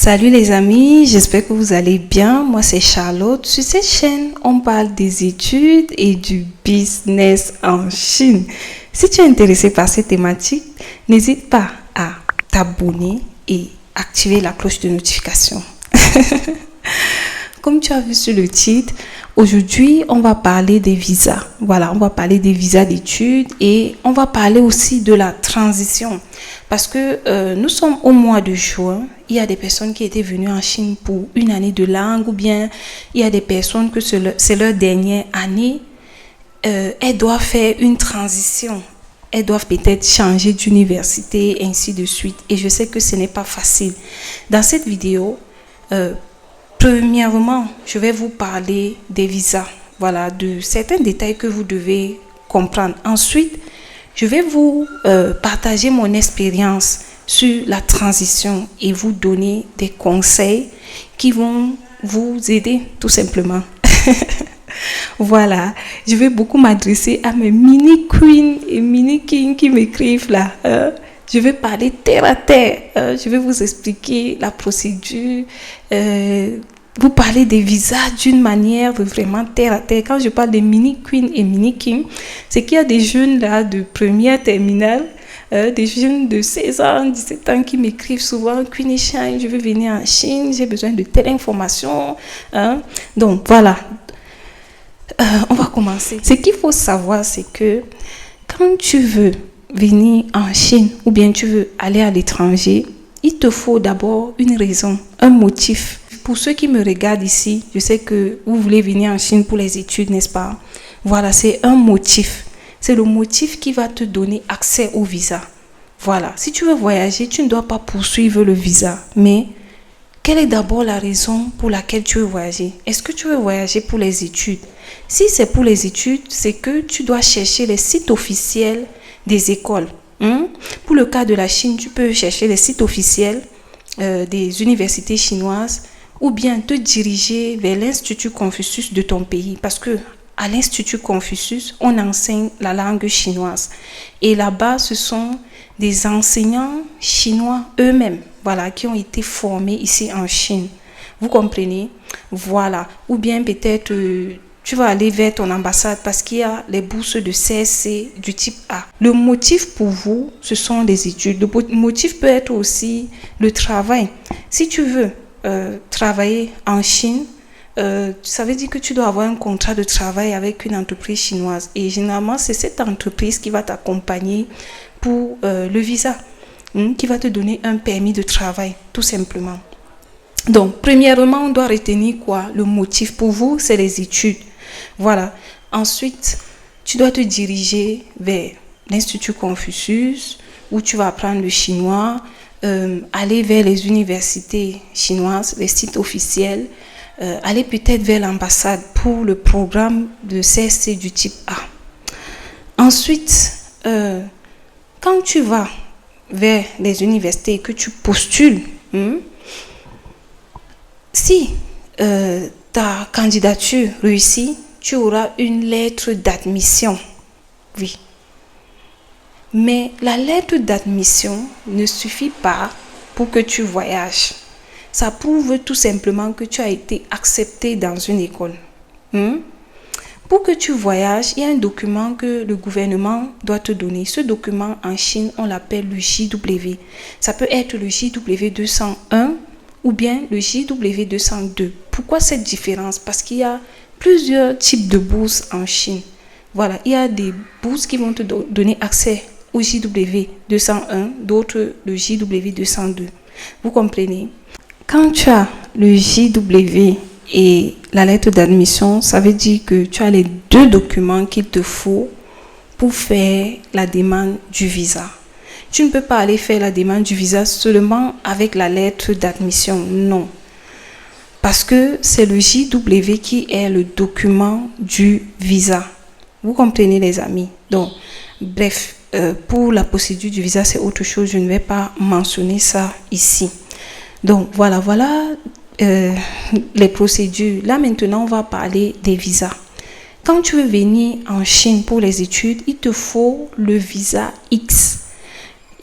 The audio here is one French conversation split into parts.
Salut les amis, j'espère que vous allez bien. Moi c'est Charlotte. Sur cette chaîne, on parle des études et du business en Chine. Si tu es intéressé par cette thématique, n'hésite pas à t'abonner et activer la cloche de notification. Comme tu as vu sur le titre, aujourd'hui, on va parler des visas. Voilà, on va parler des visas d'études et on va parler aussi de la transition. Parce que nous sommes au mois de juin, il y a des personnes qui étaient venues en Chine pour une année de langue ou bien il y a des personnes que c'est leur dernière année. Elles doivent faire une transition. Elles doivent peut-être changer d'université, ainsi de suite. Et je sais que ce n'est pas facile. Dans cette vidéo, premièrement, je vais vous parler des visas. Voilà, de certains détails que vous devez comprendre. Ensuite, je vais vous partager mon expérience sur la transition et vous donner des conseils qui vont vous aider tout simplement. Voilà, je vais beaucoup m'adresser à mes mini queens et mini kings qui m'écrivent là. Je vais parler terre à terre. Je vais vous expliquer la procédure. Vous parlez des visas d'une manière vraiment terre à terre. Quand je parle des mini queens et mini kings, c'est qu'il y a des jeunes là de première terminale, des jeunes de 16 ans, 17 ans qui m'écrivent souvent: Queen Shine, je veux venir en Chine, j'ai besoin de telle information. Donc voilà, on va commencer. Ce qu'il faut savoir, c'est que quand tu veux venir en Chine ou bien tu veux aller à l'étranger, il te faut d'abord une raison, un motif. Pour ceux qui me regardent ici, je sais que vous voulez venir en Chine pour les études, n'est-ce pas? Voilà, c'est un motif. C'est le motif qui va te donner accès au visa. Voilà, si tu veux voyager, tu ne dois pas poursuivre le visa. Mais quelle est d'abord la raison pour laquelle tu veux voyager? Est-ce que tu veux voyager pour les études? Si c'est pour les études, c'est que tu dois chercher les sites officiels des écoles. Pour le cas de la Chine, tu peux chercher les sites officiels des universités chinoises ou bien te diriger vers l'Institut Confucius de ton pays. Parce que à l'Institut Confucius, on enseigne la langue chinoise. Et là-bas, ce sont des enseignants chinois eux-mêmes, voilà, qui ont été formés ici en Chine. Vous comprenez? Voilà. Ou bien peut-être tu vas aller vers ton ambassade parce qu'il y a les bourses de CSC du type A. Le motif pour vous, ce sont les études. Le motif peut être aussi le travail. Si tu veux travailler en Chine, ça veut dire que tu dois avoir un contrat de travail avec une entreprise chinoise. Et généralement, c'est cette entreprise qui va t'accompagner pour le visa, qui va te donner un permis de travail, tout simplement. Donc, premièrement, on doit retenir quoi? Le motif pour vous, c'est les études. Voilà. Ensuite, tu dois te diriger vers l'Institut Confucius, où tu vas apprendre le chinois, aller vers les universités chinoises, les sites officiels, aller peut-être vers l'ambassade pour le programme de CSC du type A. Ensuite, quand tu vas vers les universités et que tu postules, si ta candidature réussit, tu auras une lettre d'admission. Oui. Mais la lettre d'admission ne suffit pas pour que tu voyages. Ça prouve tout simplement que tu as été accepté dans une école. Pour que tu voyages, il y a un document que le gouvernement doit te donner. Ce document, en Chine, on l'appelle le JW. Ça peut être le JW 201 ou bien le JW 202. Pourquoi cette différence? Parce qu'il y a plusieurs types de bourses en Chine. Voilà, il y a des bourses qui vont te donner accès au JW 201, d'autres le JW 202. Vous comprenez? Quand tu as le JW et la lettre d'admission, ça veut dire que tu as les deux documents qu'il te faut pour faire la demande du visa. Tu ne peux pas aller faire la demande du visa seulement avec la lettre d'admission, non. Parce que c'est le JW qui est le document du visa. Vous comprenez les amis? Donc, bref, pour la procédure du visa, c'est autre chose. Je ne vais pas mentionner ça ici. Donc, voilà les procédures. Là, maintenant, on va parler des visas. Quand tu veux venir en Chine pour les études, il te faut le visa X.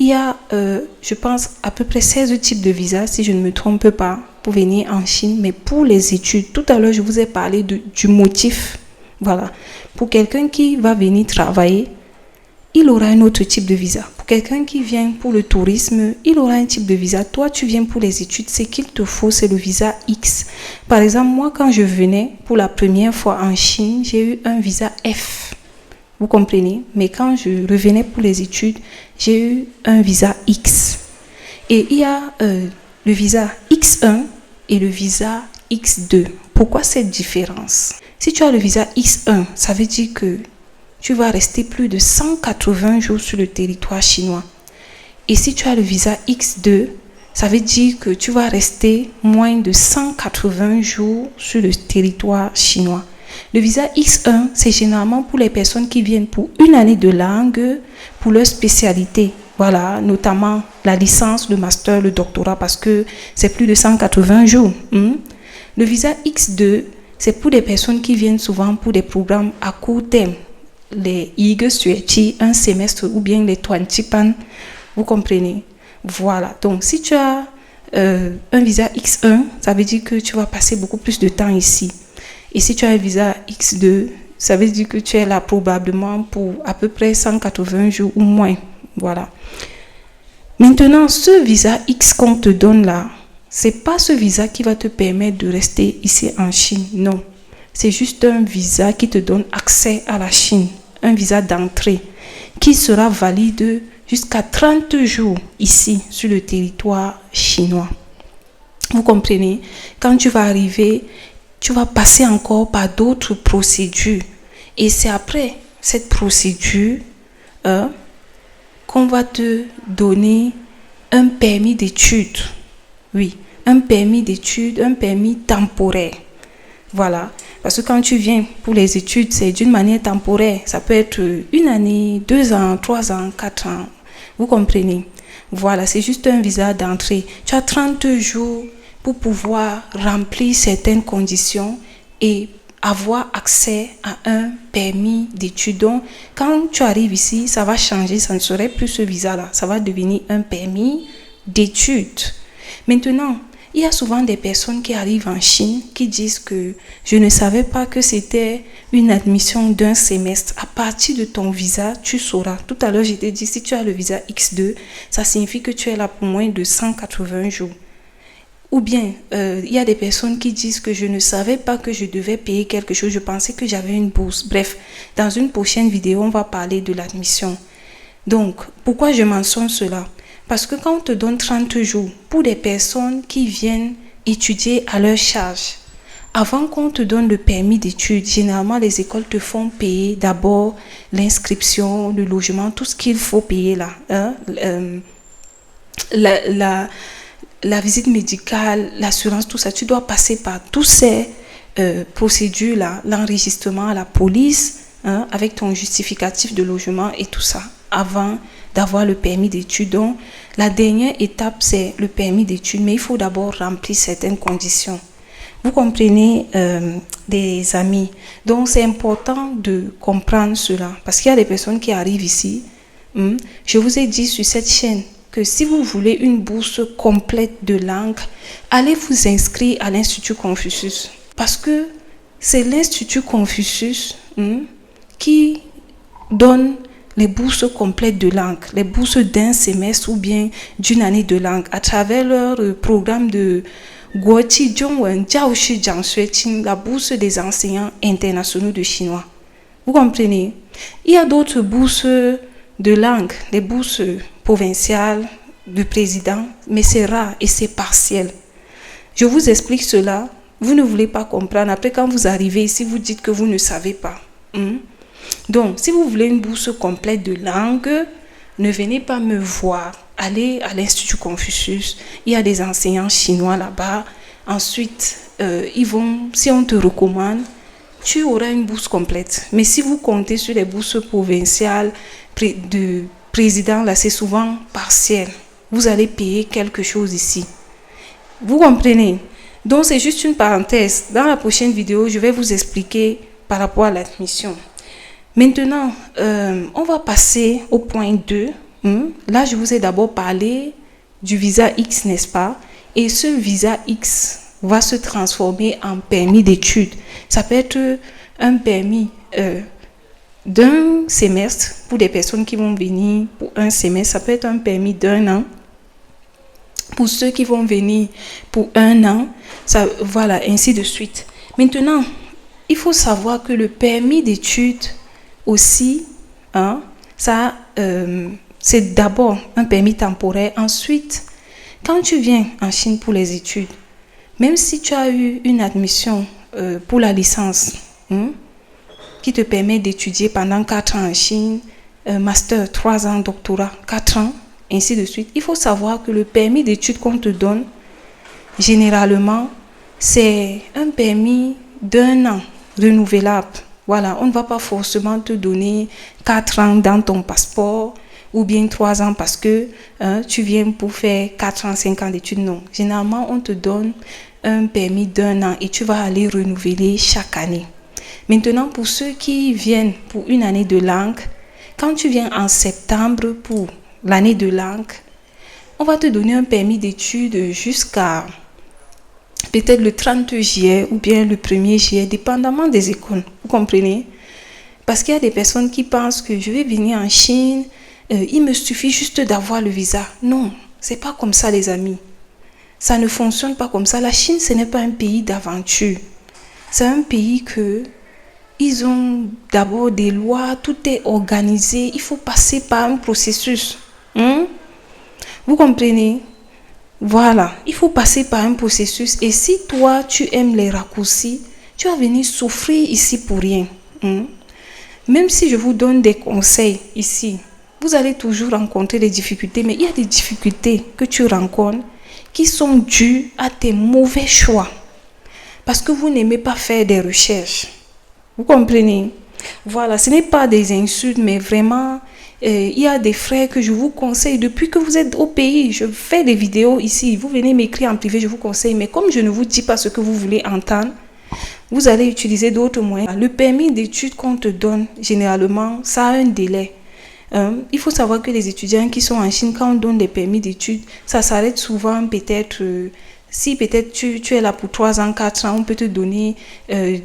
Il y a, je pense, à peu près 16 types de visas, si je ne me trompe pas, pour venir en Chine. Mais pour les études, tout à l'heure, je vous ai parlé du motif. Voilà. Pour quelqu'un qui va venir travailler, il aura un autre type de visa. Pour quelqu'un qui vient pour le tourisme, il aura un type de visa. Toi, tu viens pour les études, ce qu'il te faut, c'est le visa X. Par exemple, moi, quand je venais pour la première fois en Chine, j'ai eu un visa F. Vous comprenez? Mais quand je revenais pour les études, j'ai eu un visa X. Et il y a le visa X1 et le visa X2. Pourquoi cette différence? Si tu as le visa X1, ça veut dire que tu vas rester plus de 180 jours sur le territoire chinois. Et si tu as le visa X2, ça veut dire que tu vas rester moins de 180 jours sur le territoire chinois. Le visa X1, c'est généralement pour les personnes qui viennent pour une année de langue, pour leur spécialité. Voilà, notamment la licence, le master, le doctorat, parce que c'est plus de 180 jours. Le visa X2, c'est pour des personnes qui viennent souvent pour des programmes à court terme. Les IG un semestre ou bien les Tuanchipan, vous comprenez? Voilà, donc si tu as un visa X1, ça veut dire que tu vas passer beaucoup plus de temps ici. Et si tu as un visa X2, ça veut dire que tu es là probablement pour à peu près 180 jours ou moins. Voilà. Maintenant, ce visa X qu'on te donne là, c'est pas ce visa qui va te permettre de rester ici en Chine. Non. C'est juste un visa qui te donne accès à la Chine. Un visa d'entrée qui sera valide jusqu'à 30 jours ici sur le territoire chinois. Vous comprenez? Quand tu vas arriver, tu vas passer encore par d'autres procédures. Et c'est après cette procédure qu'on va te donner un permis d'études. Oui, un permis d'études, un permis temporaire. Voilà. Parce que quand tu viens pour les études, c'est d'une manière temporaire. Ça peut être une année, 2 ans, 3 ans, 4 ans. Vous comprenez? Voilà, c'est juste un visa d'entrée. Tu as 30 jours pour pouvoir remplir certaines conditions et avoir accès à un permis d'études. Donc, quand tu arrives ici, ça va changer. Ça ne serait plus ce visa-là. Ça va devenir un permis d'études. Maintenant, il y a souvent des personnes qui arrivent en Chine qui disent que je ne savais pas que c'était une admission d'un semestre. À partir de ton visa, tu sauras. Tout à l'heure, je t'ai dit, si tu as le visa X2, ça signifie que tu es là pour moins de 180 jours. Ou bien, il y a des personnes qui disent que je ne savais pas que je devais payer quelque chose. Je pensais que j'avais une bourse. Bref, dans une prochaine vidéo, on va parler de l'admission. Donc, pourquoi je mentionne cela? Parce que quand on te donne 30 jours pour des personnes qui viennent étudier à leur charge, avant qu'on te donne le permis d'études, généralement les écoles te font payer d'abord l'inscription, le logement, tout ce qu'il faut payer là. La visite médicale, l'assurance, tout ça, tu dois passer par tous ces procédures-là, l'enregistrement à la police, avec ton justificatif de logement et tout ça, avant d'avoir le permis d'études. Donc, la dernière étape, c'est le permis d'études, mais il faut d'abord remplir certaines conditions. Vous comprenez, des amis. Donc, c'est important de comprendre cela, parce qu'il y a des personnes qui arrivent ici. Je vous ai dit sur cette chaîne que si vous voulez une bourse complète de langue, allez vous inscrire à l'Institut Confucius, parce que c'est l'Institut Confucius qui donne les bourses complètes de langue, les bourses d'un semestre ou bien d'une année de langue, à travers leur programme de Guoqi Zhongwen Jiaoshi Jiangxueqing, la bourse des enseignants internationaux de chinois. Vous comprenez? Il y a d'autres bourses de langue, les bourses provinciales du président, mais c'est rare et c'est partiel. Je vous explique cela, vous ne voulez pas comprendre. Après, quand vous arrivez ici, vous dites que vous ne savez pas. Donc, si vous voulez une bourse complète de langue, ne venez pas me voir. Allez à l'Institut Confucius. Il y a des enseignants chinois là-bas. Ensuite, si on te recommande, tu auras une bourse complète. Mais si vous comptez sur les bourses provinciales de président, là, c'est souvent partiel. Vous allez payer quelque chose ici. Vous comprenez? Donc, c'est juste une parenthèse. Dans la prochaine vidéo, je vais vous expliquer par rapport à l'admission. Maintenant, on va passer au point 2. Là, je vous ai d'abord parlé du visa X, n'est-ce pas? Et ce visa X va se transformer en permis d'études. Ça peut être un permis d'un semestre pour des personnes qui vont venir pour un semestre. Ça peut être un permis d'un an. Pour ceux qui vont venir pour un an, voilà, ainsi de suite. Maintenant, il faut savoir que le permis d'études aussi, c'est d'abord un permis temporaire. Ensuite, quand tu viens en Chine pour les études, même si tu as eu une admission pour la licence, qui te permet d'étudier pendant 4 ans en Chine, master 3 ans, doctorat 4 ans, ainsi de suite, il faut savoir que le permis d'études qu'on te donne, généralement, c'est un permis d'1 an renouvelable. Voilà, on ne va pas forcément te donner 4 ans dans ton passeport ou bien 3 ans parce que tu viens pour faire 4 ans, 5 ans d'études. Non, généralement, on te donne un permis d'1 an et tu vas aller renouveler chaque année. Maintenant, pour ceux qui viennent pour une année de langue, quand tu viens en septembre pour l'année de langue, on va te donner un permis d'études jusqu'à peut-être le 30 juillet ou bien le 1er juillet, dépendamment des écoles. Vous comprenez? Parce qu'il y a des personnes qui pensent que je vais venir en Chine, il me suffit juste d'avoir le visa. Non, c'est pas comme ça, les amis. Ça ne fonctionne pas comme ça. La Chine, ce n'est pas un pays d'aventure. C'est un pays que ils ont d'abord des lois, tout est organisé. Il faut passer par un processus. Vous comprenez? Voilà, il faut passer par un processus. Et si toi, tu aimes les raccourcis, tu vas venir souffrir ici pour rien. Même si je vous donne des conseils ici, vous allez toujours rencontrer des difficultés. Mais il y a des difficultés que tu rencontres qui sont dues à tes mauvais choix. Parce que vous n'aimez pas faire des recherches. Vous comprenez? Voilà, ce n'est pas des insultes, mais vraiment, il y a des frères que je vous conseille. Depuis que vous êtes au pays, je fais des vidéos ici. Vous venez m'écrire en privé, je vous conseille. Mais comme je ne vous dis pas ce que vous voulez entendre, vous allez utiliser d'autres moyens. Le permis d'études qu'on te donne, généralement, ça a un délai. Il faut savoir que les étudiants qui sont en Chine, quand on donne des permis d'études, ça s'arrête souvent peut-être... si peut-être tu es là pour 3 ans, 4 ans, on peut te donner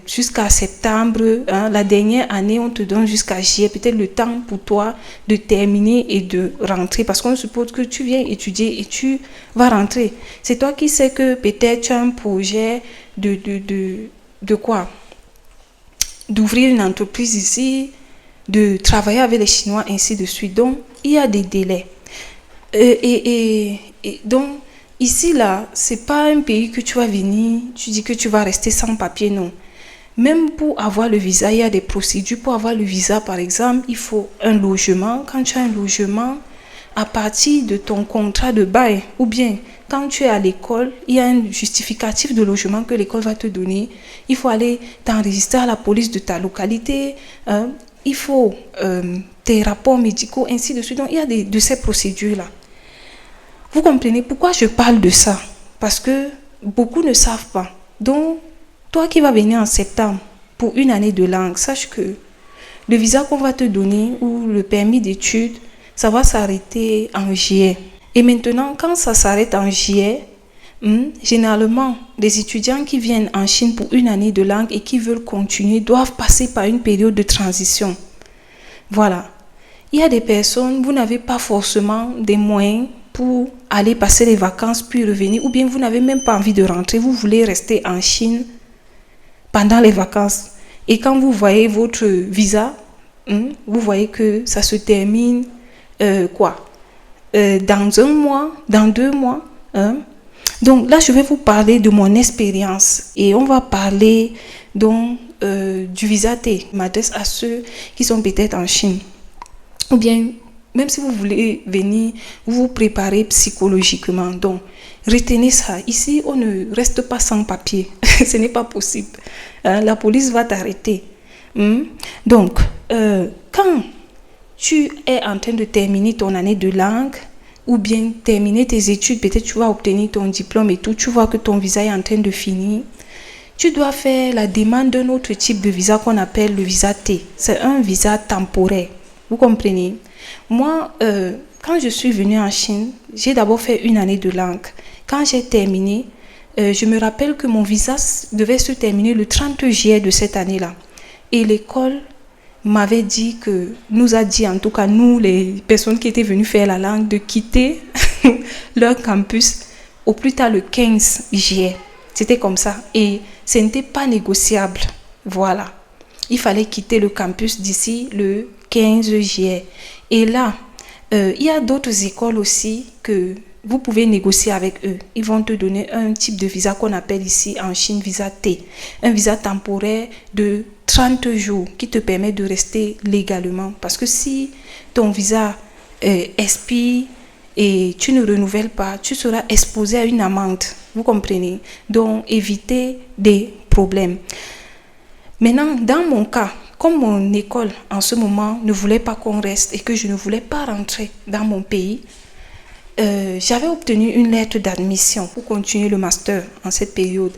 jusqu'à septembre. La dernière année, on te donne jusqu'à juillet. Peut-être le temps pour toi de terminer et de rentrer. Parce qu'on suppose que tu viens étudier et tu vas rentrer. C'est toi qui sais que peut-être tu as un projet de quoi? D'ouvrir une entreprise ici, de travailler avec les Chinois, ainsi de suite. Donc, il y a des délais. Et donc, ici, là, c'est pas un pays que tu vas venir, tu dis que tu vas rester sans papier, non. Même pour avoir le visa, il y a des procédures. Pour avoir le visa, par exemple, il faut un logement. Quand tu as un logement, à partir de ton contrat de bail, ou bien quand tu es à l'école, il y a un justificatif de logement que l'école va te donner. Il faut aller t'enregistrer à la police de ta localité. Il faut tes rapports médicaux, ainsi de suite. Donc, il y a de ces procédures-là. Vous comprenez pourquoi je parle de ça? Parce que beaucoup ne savent pas. Donc, toi qui vas venir en septembre pour une année de langue, sache que le visa qu'on va te donner ou le permis d'études, ça va s'arrêter en juillet. Et maintenant, quand ça s'arrête en juillet, généralement, les étudiants qui viennent en Chine pour une année de langue et qui veulent continuer doivent passer par une période de transition. Voilà. Il y a des personnes, vous n'avez pas forcément des moyens pour aller passer les vacances puis revenir, ou bien vous n'avez même pas envie de rentrer, vous voulez rester en Chine pendant les vacances. Et quand vous voyez votre visa, vous voyez que ça se termine dans 1 mois, dans 2 mois. Donc là, je vais vous parler de mon expérience et on va parler donc du visa T. Je m'adresse à ceux qui sont peut-être en Chine. Ou bien, même si vous voulez venir, vous vous préparez psychologiquement. Donc, retenez ça. Ici, on ne reste pas sans papier. Ce n'est pas possible. La police va t'arrêter. Donc, quand tu es en train de terminer ton année de langue, ou bien terminer tes études, peut-être tu vas obtenir ton diplôme et tout, tu vois que ton visa est en train de finir, tu dois faire la demande d'un autre type de visa qu'on appelle le visa T. C'est un visa temporaire. Vous comprenez? Moi, quand je suis venue en Chine, j'ai d'abord fait une année de langue. Quand j'ai terminé, je me rappelle que mon visa devait se terminer le 30 juillet de cette année-là. Et l'école m'avait dit nous a dit en tout cas nous, les personnes qui étaient venues faire la langue, de quitter leur campus au plus tard le 15 juillet. C'était comme ça. Et ce n'était pas négociable. Voilà. Il fallait quitter le campus d'ici le 15 juillet. Et là, il y a d'autres écoles aussi que vous pouvez négocier avec eux. Ils vont te donner un type de visa qu'on appelle ici en Chine visa T. Un visa temporaire de 30 jours qui te permet de rester légalement. Parce que si ton visa expire et tu ne renouvelles pas, tu seras exposé à une amende. Vous comprenez? Donc, évitez des problèmes. Maintenant, dans mon cas, comme mon école en ce moment ne voulait pas qu'on reste et que je ne voulais pas rentrer dans mon pays, j'avais obtenu une lettre d'admission pour continuer le master en cette période.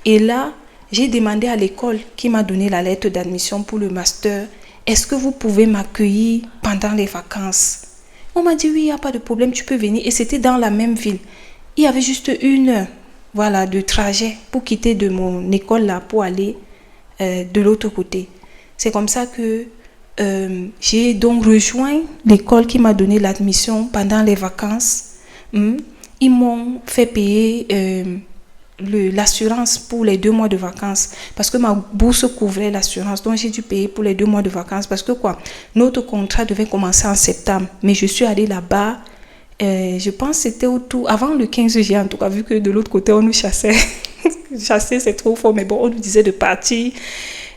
Et là, j'ai demandé à l'école qui m'a donné la lettre d'admission pour le master, est-ce que vous pouvez m'accueillir pendant les vacances? On m'a dit oui, il n'y a pas de problème, tu peux venir. Et c'était dans la même ville. Il y avait juste 1 heure, voilà, de trajet pour quitter de mon école là pour aller de l'autre côté. C'est comme ça que j'ai donc rejoint l'école qui m'a donné l'admission pendant les vacances. Ils m'ont fait payer l'assurance pour les 2 mois de vacances parce que ma bourse couvrait l'assurance. Donc, j'ai dû payer pour les 2 mois de vacances parce que notre contrat devait commencer en septembre. Mais je suis allée là-bas, je pense que c'était avant le 15 juillet en tout cas, vu que de l'autre côté, on nous chassait. Chasser, c'est trop fort, mais bon, on nous disait de partir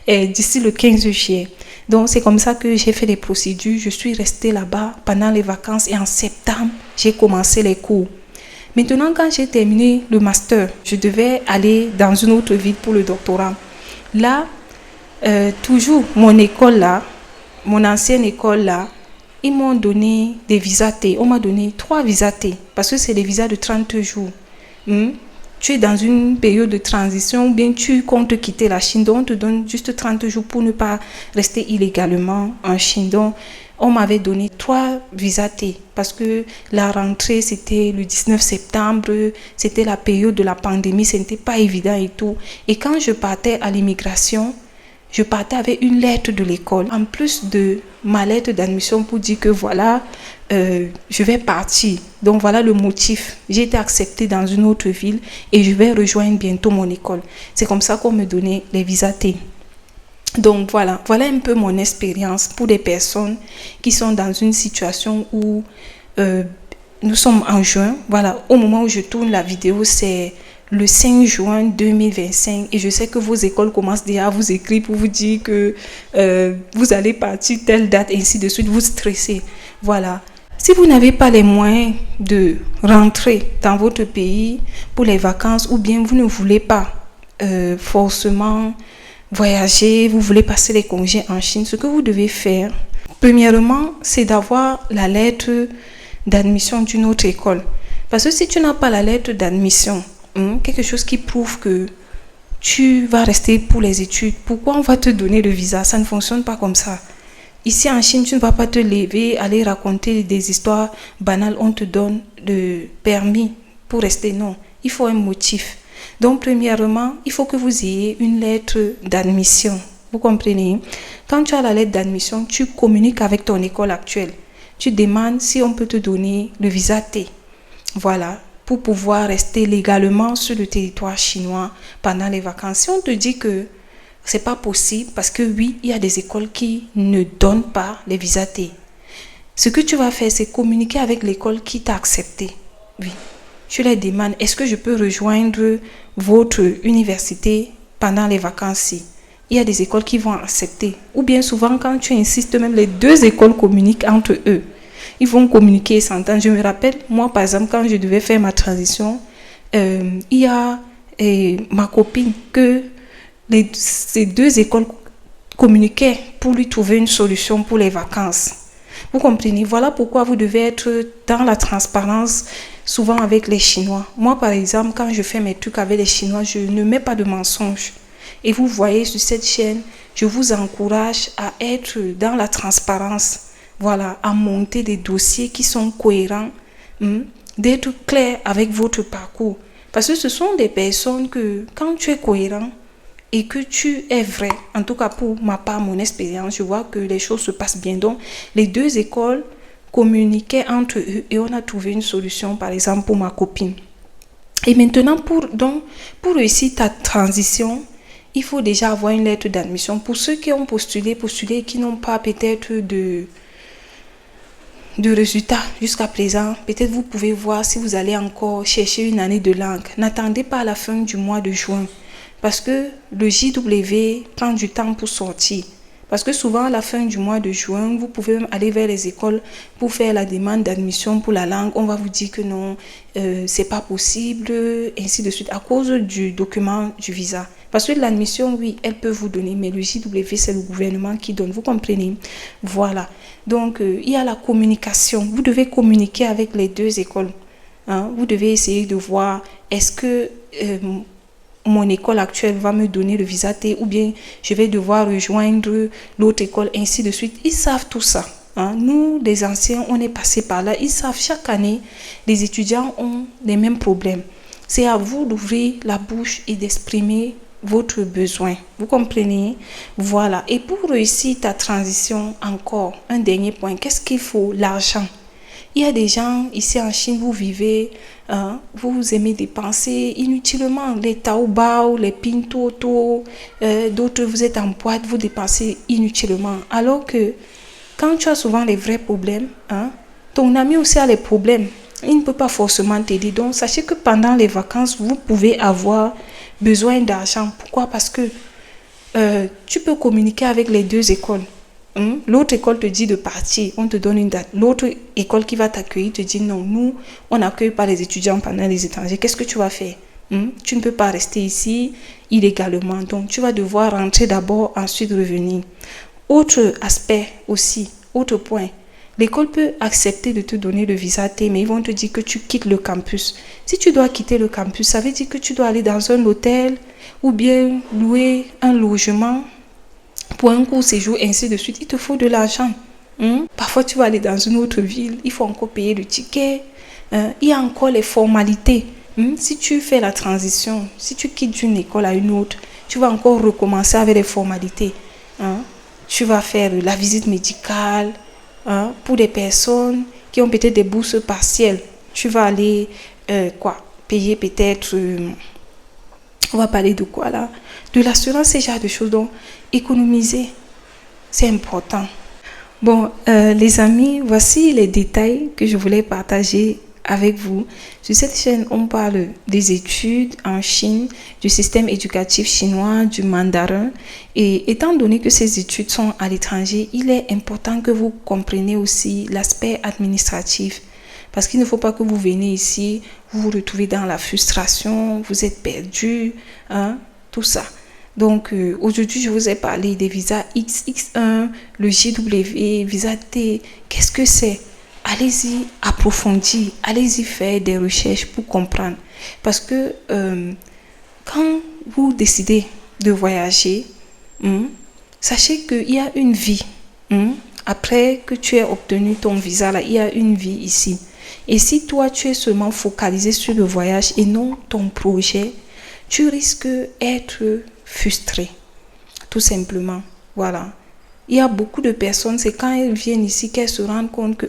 d'ici le 15 juillet. Donc, c'est comme ça que j'ai fait les procédures. Je suis restée là-bas pendant les vacances et en septembre, j'ai commencé les cours. Maintenant, quand j'ai terminé le master, je devais aller dans une autre ville pour le doctorat. Là, toujours mon école là, mon ancienne école là, ils m'ont donné des visas T. On m'a donné 3 visas T parce que c'est des visas de 30 jours. Tu es dans une période de transition ou bien tu comptes quitter la Chine, donc on te donne juste 30 jours pour ne pas rester illégalement en Chine. Donc, on m'avait donné 3 visas T parce que la rentrée, c'était le 19 septembre, c'était la période de la pandémie, ce n'était pas évident et tout. Et quand je partais à l'immigration, je partais avec une lettre de l'école, en plus de ma lettre d'admission pour dire que voilà, je vais partir. Donc voilà le motif. J'ai été acceptée dans une autre ville et je vais rejoindre bientôt mon école. C'est comme ça qu'on me donnait les visas T. Donc voilà un peu mon expérience pour des personnes qui sont dans une situation où nous sommes en juin. Voilà, au moment où je tourne la vidéo, c'est le 5 juin 2025 et je sais que vos écoles commencent déjà à vous écrire pour vous dire que vous allez partir telle date et ainsi de suite, vous stressez. Voilà. Si vous n'avez pas les moyens de rentrer dans votre pays pour les vacances ou bien vous ne voulez pas forcément voyager, vous voulez passer les congés en Chine, ce que vous devez faire, premièrement, c'est d'avoir la lettre d'admission d'une autre école. Parce que si tu n'as pas la lettre d'admission, quelque chose qui prouve que tu vas rester pour les études, pourquoi on va te donner le visa? Ça ne fonctionne pas comme ça. Ici en Chine, tu ne vas pas te lever, aller raconter des histoires banales, on te donne le permis pour rester. Non, il faut un motif. Donc, premièrement, il faut que vous ayez une lettre d'admission. Vous comprenez? Quand tu as la lettre d'admission, tu communiques avec ton école actuelle. Tu demandes si on peut te donner le visa T. Voilà, pour pouvoir rester légalement sur le territoire chinois pendant les vacances. Si on te dit que c'est pas possible, parce que oui, il y a des écoles qui ne donnent pas les visas T. Ce que tu vas faire, c'est communiquer avec l'école qui t'a accepté. Oui. Tu les demandes, est-ce que je peux rejoindre votre université pendant les vacances-ci? Il y a des écoles qui vont accepter. Ou bien souvent, quand tu insistes, même les 2 écoles communiquent entre eux. Ils vont communiquer et s'entendre. Je me rappelle, moi, par exemple, quand je devais faire ma transition, il y a ma copine que ces 2 écoles communiquaient pour lui trouver une solution pour les vacances. Vous comprenez? Voilà pourquoi vous devez être dans la transparence, souvent avec les Chinois. Moi, par exemple, quand je fais mes trucs avec les Chinois, je ne mets pas de mensonges. Et vous voyez sur cette chaîne, je vous encourage à être dans la transparence. voilà, à monter des dossiers qui sont cohérents, d'être clair avec votre parcours. Parce que ce sont des personnes que, quand tu es cohérent et que tu es vrai, en tout cas pour ma part, mon expérience, je vois que les choses se passent bien. Donc, les deux écoles communiquaient entre eux et on a trouvé une solution, par exemple, pour ma copine. Et maintenant, pour réussir ta transition, il faut déjà avoir une lettre d'admission. Pour ceux qui ont postulé et qui n'ont pas peut-être de résultats jusqu'à présent, peut-être vous pouvez voir si vous allez encore chercher une année de langue. N'attendez pas à la fin du mois de juin parce que le JW prend du temps pour sortir. Parce que souvent, à la fin du mois de juin, vous pouvez aller vers les écoles pour faire la demande d'admission pour la langue. On va vous dire que non, c'est pas possible, ainsi de suite, à cause du document du visa. Parce que l'admission, oui, elle peut vous donner, mais le JW, c'est le gouvernement qui donne. Vous comprenez? Voilà. Donc, il y a la communication. Vous devez communiquer avec les deux écoles. Vous devez essayer de voir, est-ce que mon école actuelle va me donner le visa T ou bien je vais devoir rejoindre l'autre école, ainsi de suite. Ils savent tout ça. Nous, les anciens, on est passé par là. Ils savent, chaque année, les étudiants ont les mêmes problèmes. C'est à vous d'ouvrir la bouche et d'exprimer votre besoin. Vous comprenez? Voilà. Et pour réussir ta transition, encore, un dernier point, qu'est-ce qu'il faut? L'argent. Il y a des gens ici en Chine, vous vivez, vous aimez dépenser inutilement, les taobao, les pintoto, d'autres vous êtes en boîte, vous dépensez inutilement. Alors que quand tu as souvent les vrais problèmes, ton ami aussi a les problèmes. Il ne peut pas forcément t'aider. Donc, sachez que pendant les vacances, vous pouvez avoir besoin d'argent. Pourquoi? Parce que tu peux communiquer avec les deux écoles. L'autre école te dit de partir, on te donne une date. L'autre école qui va t'accueillir te dit non, nous, on n'accueille pas les étudiants pendant les étrangers. Qu'est-ce que tu vas faire? Tu ne peux pas rester ici illégalement. Donc, tu vas devoir rentrer d'abord, ensuite revenir. Autre aspect aussi, autre point. L'école peut accepter de te donner le visa T, mais ils vont te dire que tu quittes le campus. Si tu dois quitter le campus, ça veut dire que tu dois aller dans un hôtel ou bien louer un logement pour un court séjour, ainsi de suite. Il te faut de l'argent. Parfois, tu vas aller dans une autre ville, il faut encore payer le ticket. Il y a encore les formalités. Si tu fais la transition, si tu quittes d'une école à une autre, tu vas encore recommencer avec les formalités. Tu vas faire la visite médicale pour des personnes qui ont peut-être des bourses partielles. Tu vas aller payer peut-être... on va parler de quoi là? De l'assurance, ce genre de choses. Donc, économiser, c'est important. Bon, les amis, voici les détails que je voulais partager avec vous. Sur cette chaîne, on parle des études en Chine, du système éducatif chinois, du mandarin. Et étant donné que ces études sont à l'étranger, il est important que vous compreniez aussi l'aspect administratif. Parce qu'il ne faut pas que vous veniez ici, vous vous retrouvez dans la frustration, vous êtes perdu, tout ça. Donc, aujourd'hui, je vous ai parlé des visas X1, le JW, visa T. Qu'est-ce que c'est? Allez-y approfondir, allez-y faire des recherches pour comprendre. Parce que quand vous décidez de voyager, sachez qu'il y a une vie. Après que tu aies obtenu ton visa, là, il y a une vie ici. Et si toi, tu es seulement focalisé sur le voyage et non ton projet, tu risques d'être frustré, tout simplement. Voilà. Il y a beaucoup de personnes, c'est quand elles viennent ici qu'elles se rendent compte que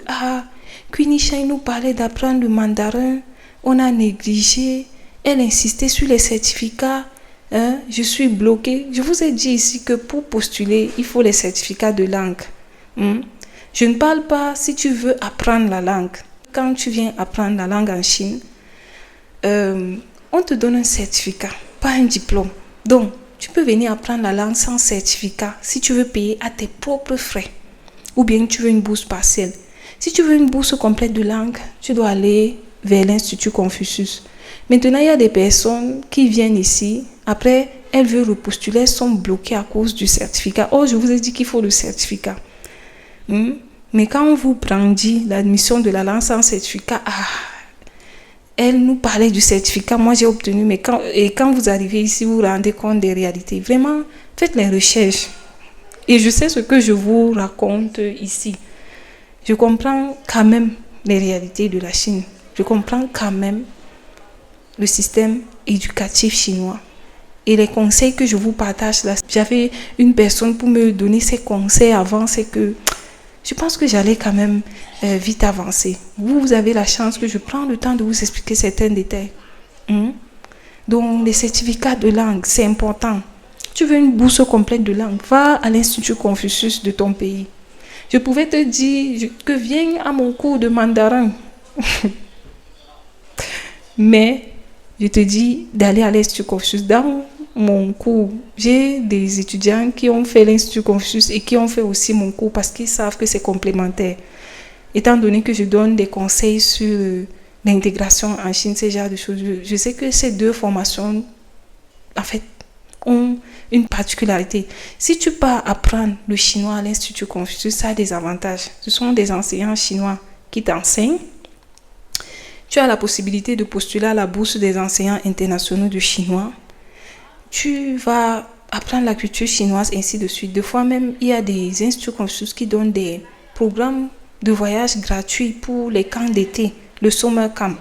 Queenie Shine nous parlait d'apprendre le mandarin, on a négligé, elle insistait sur les certificats, je suis bloquée. Je vous ai dit ici que pour postuler, il faut les certificats de langue. Je ne parle pas si tu veux apprendre la langue. Quand tu viens apprendre la langue en Chine, on te donne un certificat, pas un diplôme. Donc, tu peux venir apprendre la langue sans certificat si tu veux payer à tes propres frais. Ou bien tu veux une bourse partielle. Si tu veux une bourse complète de langue, tu dois aller vers l'Institut Confucius. Maintenant, il y a des personnes qui viennent ici. Après, elles veulent repostuler, elles sont bloquées à cause du certificat. Oh, je vous ai dit qu'il faut le certificat. Mais quand on vous brandit l'admission de la langue sans certificat, elle nous parlait du certificat, moi j'ai obtenu, mais quand vous arrivez ici, vous vous rendez compte des réalités. Vraiment, faites les recherches. Et je sais ce que je vous raconte ici. Je comprends quand même les réalités de la Chine. Je comprends quand même le système éducatif chinois. Et les conseils que je vous partage là, j'avais une personne pour me donner ces conseils avant, c'est que je pense que j'allais quand même vite avancer. Vous avez la chance que je prends le temps de vous expliquer certains détails. Donc, les certificats de langue, c'est important. Tu veux une bourse complète de langue, va à l'Institut Confucius de ton pays. Je pouvais te dire que viens à mon cours de mandarin. Mais je te dis d'aller à l'Institut Confucius. Dans mon cours, j'ai des étudiants qui ont fait l'Institut Confucius et qui ont fait aussi mon cours parce qu'ils savent que c'est complémentaire. Étant donné que je donne des conseils sur l'intégration en Chine, ce genre de choses, je sais que ces deux formations, en fait, ont une particularité. Si tu pars apprendre le chinois à l'Institut Confucius, ça a des avantages. Ce sont des enseignants chinois qui t'enseignent. Tu as la possibilité de postuler à la bourse des enseignants internationaux de chinois. Tu vas apprendre la culture chinoise, ainsi de suite. Des fois même, il y a des instituts Confucius qui donnent des programmes de voyage gratuits pour les camps d'été, le summer camp.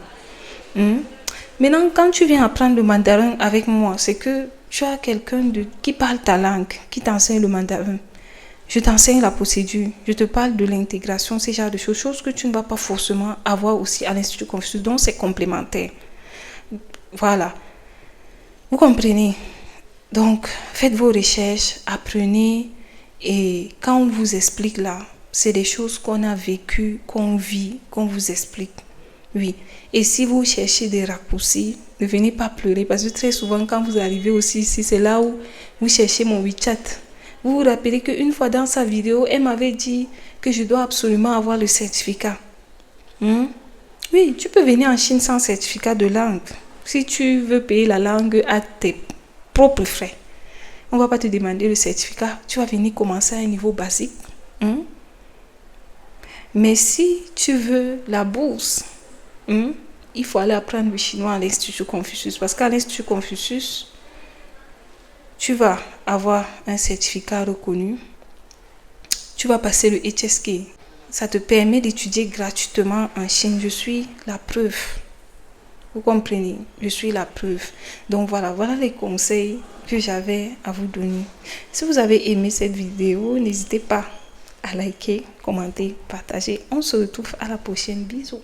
Maintenant, quand tu viens apprendre le mandarin avec moi, c'est que tu as quelqu'un qui parle ta langue, qui t'enseigne le mandarin. Je t'enseigne la procédure, je te parle de l'intégration, ces genres de choses que tu ne vas pas forcément avoir aussi à l'Institut Confucius, donc c'est complémentaire. Voilà. Vous comprenez? Donc, faites vos recherches, apprenez, et quand on vous explique là, c'est des choses qu'on a vécues, qu'on vit, qu'on vous explique. Oui. Et si vous cherchez des raccourcis, ne venez pas pleurer, parce que très souvent, quand vous arrivez aussi ici, c'est là où vous cherchez mon WeChat. Vous vous rappelez qu'une fois dans sa vidéo, elle m'avait dit que je dois absolument avoir le certificat. Oui, tu peux venir en Chine sans certificat de langue. Si tu veux payer la langue à tes propres frais, on ne va pas te demander le certificat. Tu vas venir commencer à un niveau basique. Mais si tu veux la bourse, il faut aller apprendre le chinois à l'Institut Confucius. Parce qu'à l'Institut Confucius, tu vas avoir un certificat reconnu. Tu vas passer le HSK. Ça te permet d'étudier gratuitement en Chine. Je suis la preuve. Vous comprenez? Je suis la preuve. Donc voilà les conseils que j'avais à vous donner. Si vous avez aimé cette vidéo, n'hésitez pas à liker, commenter, partager. On se retrouve à la prochaine. Bisous.